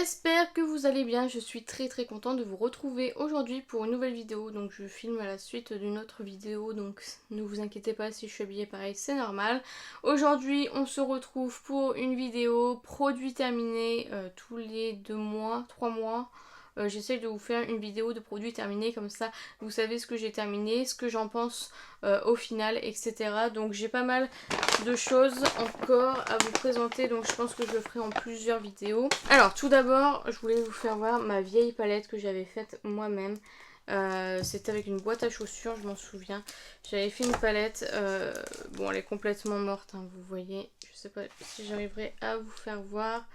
J'espère que vous allez bien, je suis très contente de vous retrouver aujourd'hui pour une nouvelle vidéo. Donc je filme à la suite d'une autre vidéo, donc ne vous inquiétez pas si je suis habillée pareil, c'est normal. Aujourd'hui on se retrouve pour une vidéo produit terminé tous les 2 mois, 3 mois. J'essaie de vous faire une vidéo de produits terminés, comme ça vous savez ce que j'ai terminé, ce que j'en pense au final, etc. Donc j'ai pas mal de choses encore à vous présenter, donc je pense que je le ferai en plusieurs vidéos. Alors tout d'abord je voulais vous faire voir ma vieille palette que j'avais faite moi-même. C'était avec une boîte à chaussures, je m'en souviens. J'avais fait une palette, bon elle est complètement morte, hein, vous voyez. Je sais pas si j'arriverai à vous faire voir.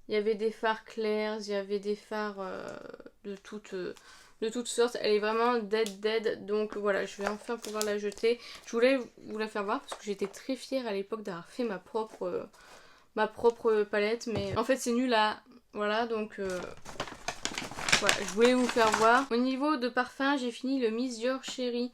Il y avait des fards clairs, il y avait des fards de toutes sortes. Elle est vraiment dead. Donc voilà, je vais enfin pouvoir la jeter. Je voulais vous la faire voir parce que j'étais très fière à l'époque d'avoir fait ma propre palette. Mais en fait c'est nul à... Voilà, donc voilà, je voulais vous faire voir. Au niveau de parfum, j'ai fini le Miss Dior Cherry,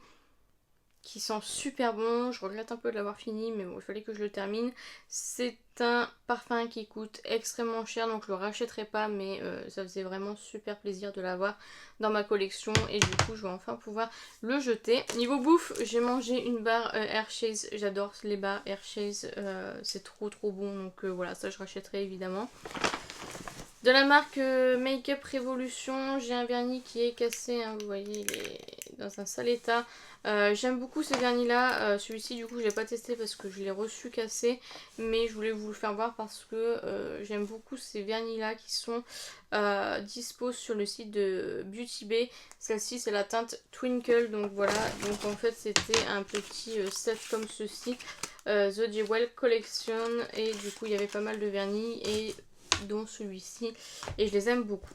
qui sent super bon. Je regrette un peu de l'avoir fini, mais bon, il fallait que je le termine. C'est un parfum qui coûte extrêmement cher, donc je le rachèterai pas, mais ça faisait vraiment super plaisir de l'avoir dans ma collection, et du coup je vais enfin pouvoir le jeter. Niveau bouffe, j'ai mangé une barre Hershey's. J'adore les barres Hershey's, c'est trop bon, donc voilà, ça je rachèterai évidemment. De la marque Make-up Revolution, j'ai un vernis qui est cassé, hein, vous voyez, il est dans un sale état. J'aime beaucoup ce vernis là, celui-ci du coup je l'ai pas testé parce que je l'ai reçu cassé, mais je voulais vous le faire voir parce que j'aime beaucoup ces vernis là qui sont dispo sur le site de Beauty Bay. Celle-ci c'est la teinte Twinkle, donc voilà, donc en fait c'était un petit set comme ceci, The Jewel Collection, et du coup il y avait pas mal de vernis, et dont celui-ci, et je les aime beaucoup.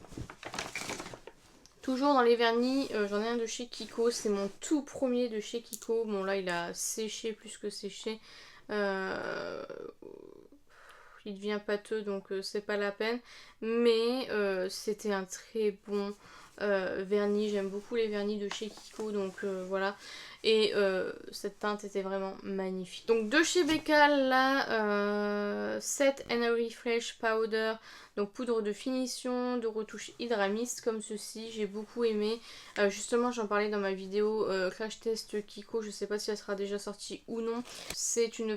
Toujours dans les vernis, j'en ai un de chez Kiko, c'est mon tout premier de chez Kiko. Bon là il a séché, plus que séché, il devient pâteux, donc c'est pas la peine, mais c'était un très bon vernis. J'aime beaucoup les vernis de chez Kiko, donc voilà, et cette teinte était vraiment magnifique. Donc de chez Becca, la Set and Refresh Powder, donc poudre de finition, de retouche Hydra Mist comme ceci, j'ai beaucoup aimé. Justement j'en parlais dans ma vidéo Crash Test Kiko, je sais pas si elle sera déjà sortie ou non. C'est une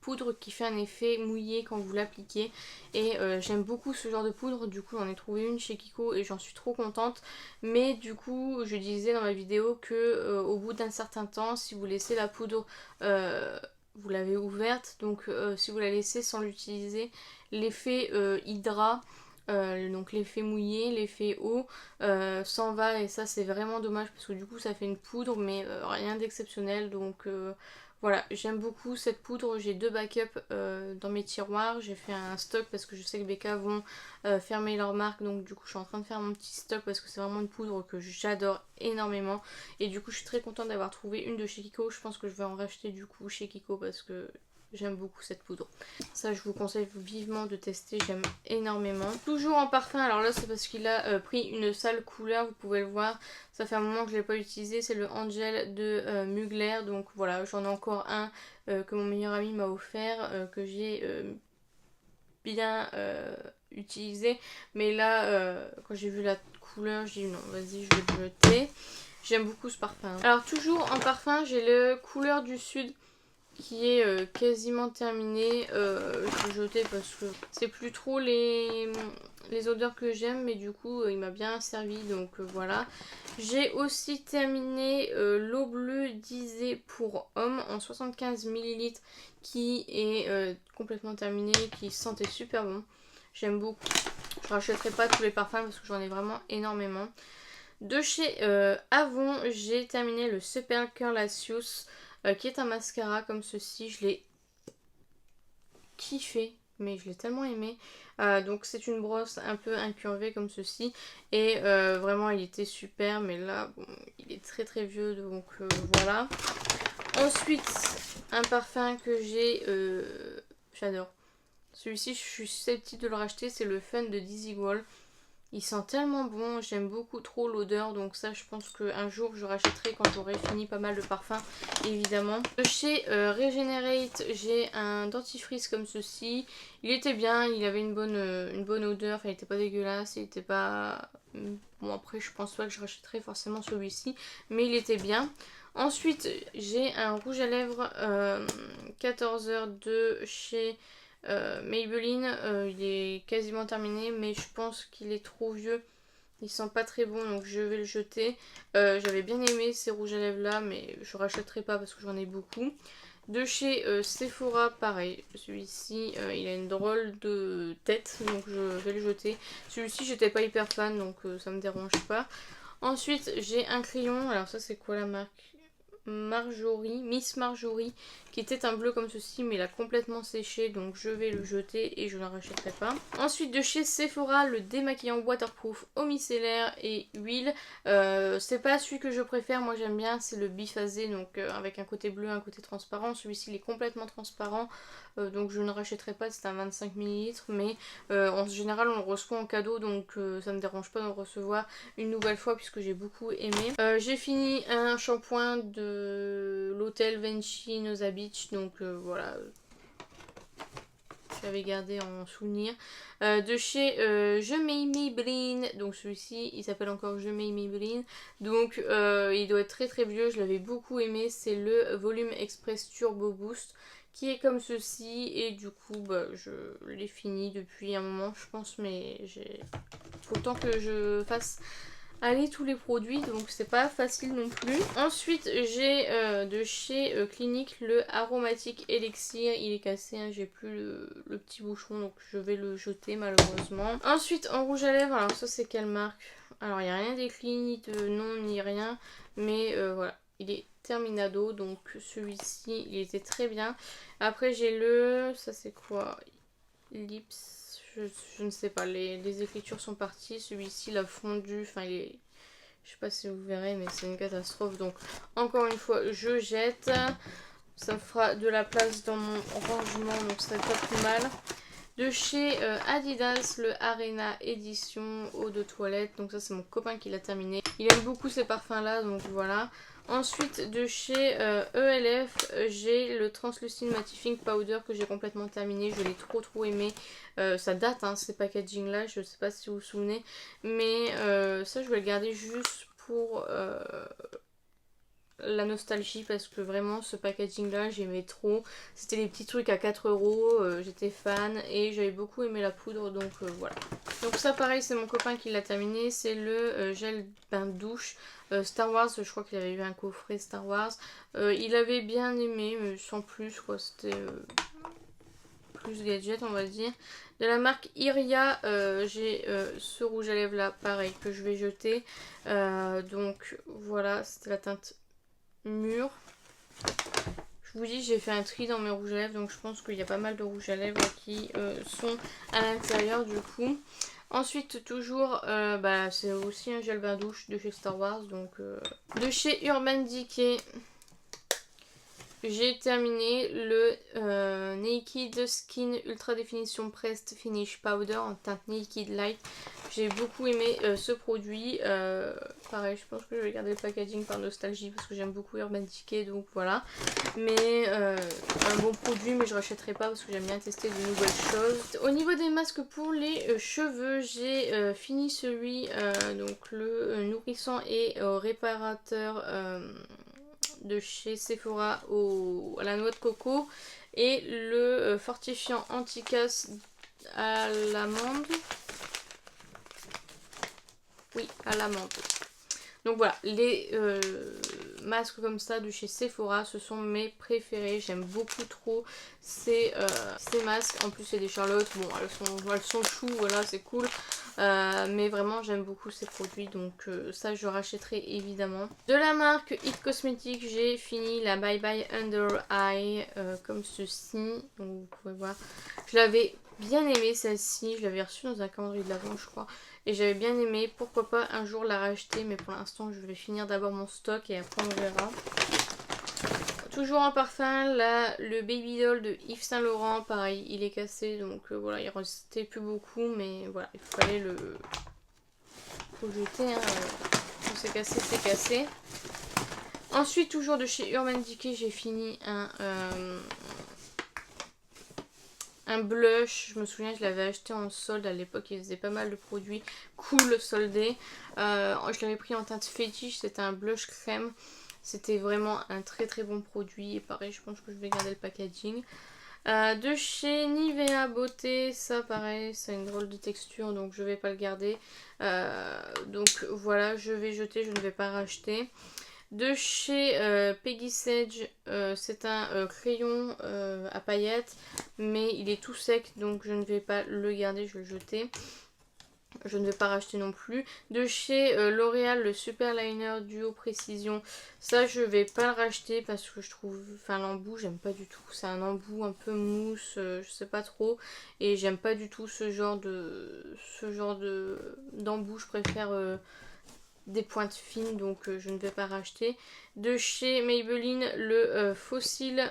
poudre qui fait un effet mouillé quand vous l'appliquez, et j'aime beaucoup ce genre de poudre. Du coup j'en ai trouvé une chez Kiko et j'en suis trop contente, mais du coup je disais dans ma vidéo que au bout d'un certain temps, si vous laissez la poudre, vous l'avez ouverte, donc si vous la laissez sans l'utiliser, l'effet hydra, donc l'effet mouillé, l'effet eau s'en va, et ça c'est vraiment dommage parce que du coup ça fait une poudre mais rien d'exceptionnel. Donc voilà, j'aime beaucoup cette poudre. J'ai 2 backups dans mes tiroirs. J'ai fait un stock parce que je sais que Becca vont fermer leur marque, donc du coup je suis en train de faire mon petit stock parce que c'est vraiment une poudre que j'adore énormément, et du coup je suis très contente d'avoir trouvé une de chez Kiko. Je pense que je vais en racheter du coup chez Kiko parce que j'aime beaucoup cette poudre. Ça je vous conseille vivement de tester, j'aime énormément. Toujours en parfum, alors là c'est parce qu'il a pris une sale couleur, vous pouvez le voir. Ça fait un moment que je ne l'ai pas utilisé, c'est le Angel de Mugler. Donc voilà, j'en ai encore un que mon meilleur ami m'a offert, que j'ai bien utilisé. Mais là, quand j'ai vu la couleur, j'ai dit non, vas-y, je vais le jeter. J'aime beaucoup ce parfum. Alors toujours en parfum, j'ai le Couleur du Sud qui est quasiment terminé. Je vais jeter parce que c'est plus trop les odeurs que j'aime, mais du coup il m'a bien servi, donc voilà. J'ai aussi terminé l'eau bleue d'Isée pour homme en 75 ml qui est complètement terminé, qui sentait super bon. J'aime beaucoup. Je rachèterai pas tous les parfums parce que j'en ai vraiment énormément. De chez Avon, j'ai terminé le Super Curlacious, qui est un mascara comme ceci. Je l'ai kiffé, mais je l'ai tellement aimé. Donc c'est une brosse un peu incurvée comme ceci, et vraiment il était super, mais là bon, il est très vieux, donc voilà. Ensuite un parfum que j'ai, j'adore. Celui-ci je suis susceptible de le racheter, c'est le Fun de Desigual. Il sent tellement bon, j'aime beaucoup trop l'odeur, donc ça je pense qu'un jour je rachèterai quand j'aurai fini pas mal de parfums, évidemment. De chez Regenerate, j'ai un dentifrice comme ceci. Il était bien, il avait une bonne odeur, enfin il était pas dégueulasse, il était pas... Bon après je pense pas que je rachèterai forcément celui-ci, mais il était bien. Ensuite j'ai un rouge à lèvres 14h de chez... Maybelline, il est quasiment terminé, mais je pense qu'il est trop vieux. Il sent pas très bon, donc je vais le jeter. J'avais bien aimé ces rouges à lèvres là, mais je rachèterai pas parce que j'en ai beaucoup. De chez Sephora, pareil. Celui-ci, il a une drôle de tête, donc je vais le jeter. Celui-ci, j'étais pas hyper fan, donc ça me dérange pas. Ensuite, j'ai un crayon. Alors ça, c'est quoi la marque? Miss Marjorie, qui était un bleu comme ceci, mais il a complètement séché, donc je vais le jeter et je ne le rachèterai pas. Ensuite de chez Sephora, le démaquillant waterproof eau micellaire et huile. C'est pas celui que je préfère, moi j'aime bien, c'est le biphasé, donc avec un côté bleu, un côté transparent. Celui-ci il est complètement transparent, donc je ne rachèterai pas, c'est un 25 ml, mais en général on le reçoit en cadeau, donc ça me dérange pas de le recevoir une nouvelle fois puisque j'ai beaucoup aimé. J'ai fini un shampoing de l'hôtel Venchi Noza Beach, donc voilà, j'avais gardé en souvenir. De chez Je Mets Maybelline, donc celui-ci il s'appelle encore Je Mets Maybelline, donc il doit être très très vieux, je l'avais beaucoup aimé. C'est le Volume Express Turbo Boost qui est comme ceci, et du coup bah, je l'ai fini depuis un moment je pense, mais faut le temps que je fasse aller tous les produits, donc c'est pas facile non plus. Ensuite j'ai de chez Clinique le aromatique élixir, il est cassé, hein, j'ai plus le petit bouchon, donc je vais le jeter malheureusement. Ensuite en rouge à lèvres, alors ça c'est quelle marque? Alors il n'y a rien d'écrit, ni de nom, ni rien, mais voilà, il est Terminado, donc celui-ci il était très bien. Après j'ai ça c'est quoi? Lips. Je ne sais pas, les écritures sont parties. Celui-ci, il a fondu. Enfin, il est... Je sais pas si vous verrez, mais c'est une catastrophe. Donc, encore une fois, je jette. Ça me fera de la place dans mon rangement, donc ça serait pas plus mal. De chez Adidas, le Arena Edition eau de toilette. Donc ça, c'est mon copain qui l'a terminé. Il aime beaucoup ces parfums-là, donc voilà. Ensuite, de chez ELF, j'ai le Translucent Mattifying Powder que j'ai complètement terminé. Je l'ai trop aimé. Ça date, hein, ces packaging-là. Je sais pas si vous vous souvenez. Mais ça, je vais le garder juste pour la nostalgie, parce que vraiment ce packaging là j'aimais trop. C'était les petits trucs à 4 €, j'étais fan et j'avais beaucoup aimé la poudre, donc voilà. Donc ça pareil, c'est mon copain qui l'a terminé. C'est le gel bain de douche Star Wars. Je crois qu'il avait eu un coffret Star Wars. Il avait bien aimé, mais sans plus quoi. C'était plus gadget on va dire. De la marque Iria, j'ai ce rouge à lèvres là, pareil, que je vais jeter. Donc voilà, c'était la teinte mûr. Je vous dis, j'ai fait un tri dans mes rouges à lèvres, donc je pense qu'il y a pas mal de rouges à lèvres qui sont à l'intérieur du coup. Ensuite, toujours, c'est aussi un gel bain douche de chez Star Wars, donc de chez Urban Decay. J'ai terminé le Naked Skin Ultra Définition Pressed Finish Powder en teinte Naked Light. J'ai beaucoup aimé ce produit. Pareil, je pense que je vais garder le packaging par nostalgie parce que j'aime beaucoup Urban Decay, donc voilà. Mais un bon produit, mais je rachèterai pas parce que j'aime bien tester de nouvelles choses. Au niveau des masques pour les cheveux, j'ai fini celui, donc le nourrissant et réparateur de chez Sephora à la noix de coco, et le fortifiant anti-casse à l'amande. Oui, à l'amande. Donc voilà, les masques comme ça de chez Sephora, ce sont mes préférés. J'aime beaucoup trop ces masques. En plus, c'est des Charlotte. Bon, elles sont chou, voilà, c'est cool. Mais vraiment, j'aime beaucoup ces produits. Donc ça, je rachèterai évidemment. De la marque It Cosmetics, j'ai fini la Bye Bye Under Eye comme ceci. Donc vous pouvez voir. Je l'avais bien aimée celle-ci. Je l'avais reçue dans un calendrier de l'Avent, je crois. Et j'avais bien aimé, pourquoi pas un jour la racheter, mais pour l'instant je vais finir d'abord mon stock et après on verra. Toujours en parfum, là le Baby Doll de Yves Saint Laurent, pareil il est cassé, donc voilà, il restait plus beaucoup, mais voilà, il fallait faut le jeter, hein. Quand c'est cassé, c'est cassé. Ensuite, toujours de chez Urban Decay, j'ai fini un blush. Je me souviens, je l'avais acheté en solde à l'époque. Il faisait pas mal de produits cool soldés. Je l'avais pris en teinte fétiche. C'était un blush crème. C'était vraiment un très très bon produit. Et pareil, je pense que je vais garder le packaging. De chez Nivea Beauté, ça pareil, ça a une drôle de texture, donc je vais pas le garder. Donc voilà, je vais jeter, je ne vais pas racheter. De chez Peggy Sage, c'est un crayon à paillettes, mais il est tout sec, donc je ne vais pas le garder, je vais le jeter. Je ne vais pas racheter non plus. De chez L'Oréal, le Super Liner Duo Précision. Ça, je vais pas le racheter parce que je trouve... Enfin, l'embout, j'aime pas du tout. C'est un embout un peu mousse, je sais pas trop. Et j'aime pas du tout ce genre d'embout. Je préfère des pointes fines, donc je ne vais pas racheter. De chez Maybelline, le Fossil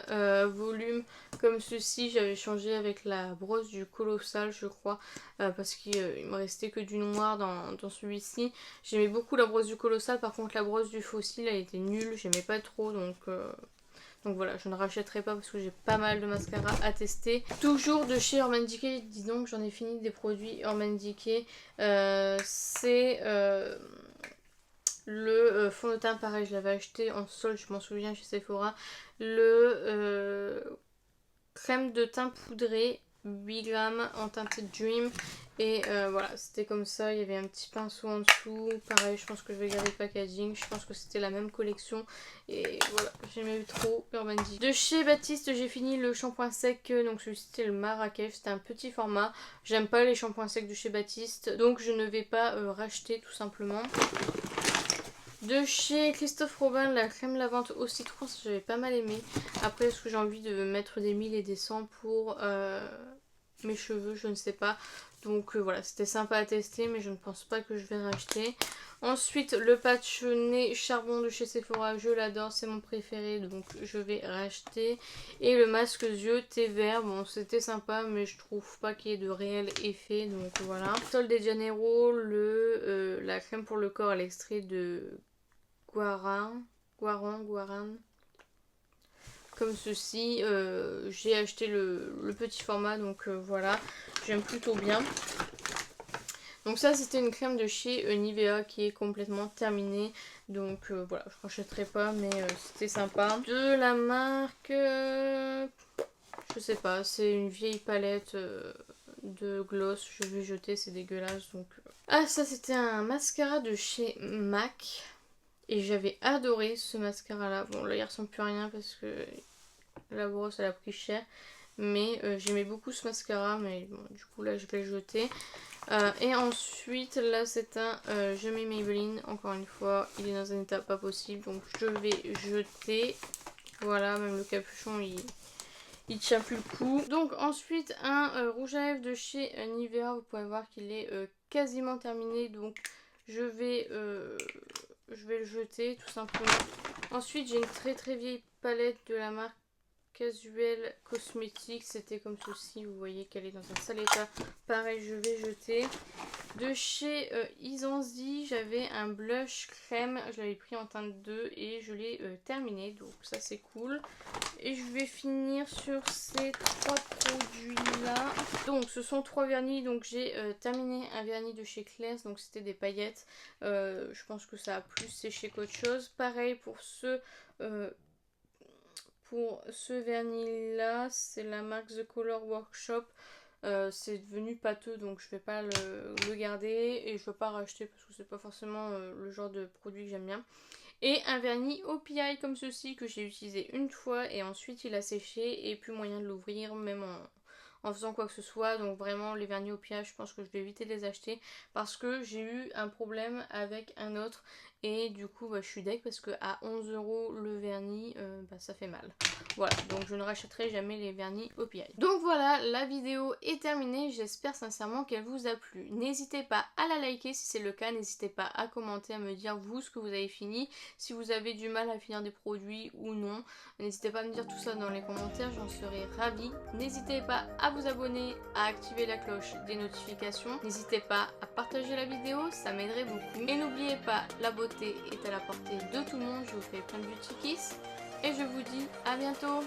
volume comme ceci. J'avais changé avec la brosse du Colossal, je crois, parce qu'il me restait que du noir dans celui-ci. J'aimais beaucoup la brosse du Colossal, par contre la brosse du Fossil elle était nulle, j'aimais pas trop, donc voilà, je ne rachèterai pas parce que j'ai pas mal de mascara à tester. Toujours de chez Urban Decay, dis donc j'en ai fini des produits Urban Decay. C'est le fond de teint, pareil, je l'avais acheté en solde, je m'en souviens, chez Sephora. Le crème de teint poudré 8 grammes en teinte Dream. Et voilà, c'était comme ça, il y avait un petit pinceau en dessous. Pareil, je pense que je vais garder le packaging. Je pense que c'était la même collection. Et voilà, j'aimais trop Urban Decay. De chez Baptiste, j'ai fini le shampoing sec. Donc celui-ci, c'était le Marrakech. C'était un petit format. J'aime pas les shampoings secs de chez Baptiste. Donc je ne vais pas racheter tout simplement. De chez Christophe Robin, la crème lavante au citron, ça j'avais pas mal aimé. Après, est-ce que j'ai envie de mettre des 1000 et des 100 pour mes cheveux, je ne sais pas. Donc voilà, c'était sympa à tester, mais je ne pense pas que je vais racheter. Ensuite, le patch nez charbon de chez Sephora, je l'adore, c'est mon préféré, donc je vais racheter. Et le masque yeux thé vert, bon c'était sympa, mais je trouve pas qu'il y ait de réel effet, donc voilà. Sol de Janeiro, la crème pour le corps à l'extrait de Guaran, comme ceci. J'ai acheté le petit format, donc voilà, j'aime plutôt bien. Donc ça, c'était une crème de chez Nivea qui est complètement terminée. Donc voilà, je ne rachèterai pas, mais c'était sympa. De la marque, je sais pas, c'est une vieille palette de gloss. Je vais jeter, c'est dégueulasse. Donc ah, ça, c'était un mascara de chez MAC. Et j'avais adoré ce mascara là. Bon là il ressemble plus à rien parce que la brosse elle a pris cher. Mais j'aimais beaucoup ce mascara. Mais bon du coup là je vais le jeter. Et ensuite là c'est un Je mets Maybelline. Encore une fois il est dans un état pas possible. Donc je vais jeter. Voilà, même le capuchon il tient plus le coup. Donc ensuite un rouge à lèvres de chez Nivea. Vous pouvez voir qu'il est quasiment terminé. Donc je vais le jeter tout simplement. Ensuite j'ai une très très vieille palette de la marque Casual Cosmetics. C'était comme ceci, vous voyez qu'elle est dans un sale état. Pareil, je vais jeter. De chez Izanzi, j'avais un blush crème. Je l'avais pris en teinte 2 et je l'ai terminé. Donc ça c'est cool. Et je vais finir sur ces 3 produits là. Donc ce sont 3 vernis. Donc j'ai terminé un vernis de chez Claire's. Donc c'était des paillettes. Je pense que ça a plus séché qu'autre chose. Pareil pour ce vernis là. C'est la marque The Color Workshop. C'est devenu pâteux, donc je vais pas le garder. Et je vais pas racheter parce que c'est pas forcément le genre de produit que j'aime bien. Et un vernis OPI comme ceci que j'ai utilisé une fois et ensuite il a séché et plus moyen de l'ouvrir même en faisant quoi que ce soit. Donc vraiment les vernis OPI, je pense que je vais éviter de les acheter parce que j'ai eu un problème avec un autre et du coup bah, je suis deg parce que à 11 € le vernis, bah, ça fait mal. Voilà, donc je ne rachèterai jamais les vernis OPI. Donc voilà, la vidéo est terminée, j'espère sincèrement qu'elle vous a plu. N'hésitez pas à la liker si c'est le cas, n'hésitez pas à commenter, à me dire vous ce que vous avez fini, si vous avez du mal à finir des produits ou non. N'hésitez pas à me dire tout ça dans les commentaires, j'en serai ravie. N'hésitez pas à vous abonner, à activer la cloche des notifications. N'hésitez pas à partager la vidéo, ça m'aiderait beaucoup. Et n'oubliez pas, la beauté est à la portée de tout le monde, je vous fais plein de beauty kiss. Et je vous dis à bientôt.